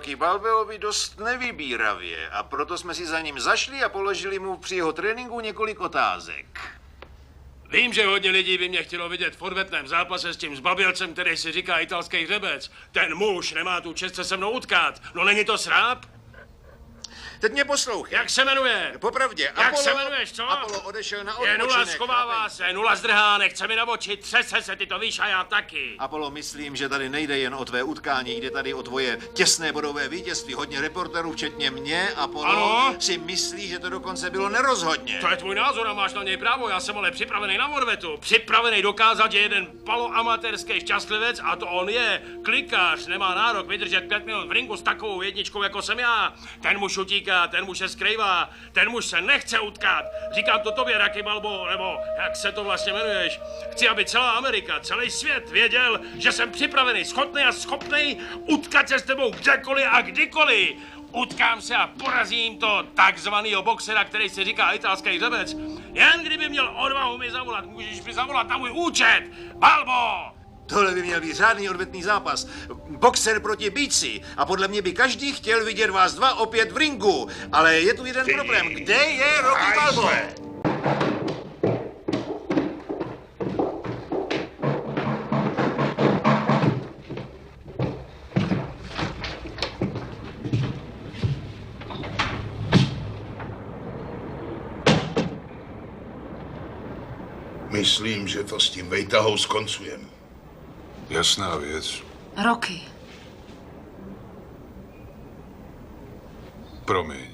Rocky Balboovi dost nevybíravě a proto jsme si za ním zašli a položili mu při jeho tréninku několik otázek. Vím, že hodně lidí by mě chtělo vidět v odvetném zápase s tím zbabělcem, který si říká italský hřebec. Ten muž nemá tu čest se mnou utkat. No není to sráp? Teď mě poslouchej. Jak se jmenuje? Popravdě, Jak se jmenuješ, co? Apollo odešel na Je odpočinek. nula, schovává se, nula zdrhá, nechce mi nabočit, třese se, ty to víš a já taky. Apollo, myslím, že tady nejde jen o tvé utkání, jde tady o tvoje těsné bodové vítězství. Hodně reporterů, včetně mě, Apollo, ano? si myslí, že to dokonce bylo nerozhodně. To je tvůj názor a máš na něj právo, já jsem ale připravený na odvetu. Připravený dokázat, že jeden paloamatérský šťastlivec, a to on je, klikář, nemá nárok vydržet 5 minut v ringu s takovou jedničkou, jako jsem já. Ten muž utíká, ten muž se skrývá, ten muž se nechce utkat. Říkám to tobě, Rocky Balboa, nebo jak se to vlastně jmenuješ. Chci, aby celá Amerika, celý svět věděl, že jsem připravený, schopný a schopný utkat se s tebou kdekoliv a kdykoliv. Utkám se a porazím to takzvanýho boxera, který si říká italský hřebec. Jen kdyby měl odvahu mi zavolat, můžeš mi zavolat na můj účet. Balbo! Tohle by měl být řádný odvetný zápas. Boxer proti bíci. A podle mě by každý chtěl vidět vás dva opět v ringu. Ale je tu jeden problém. Kde je Rocky Balboa? Myslím, že to s tím vejtahou skoncujeme. Jasná věc. Rocky. Promiň.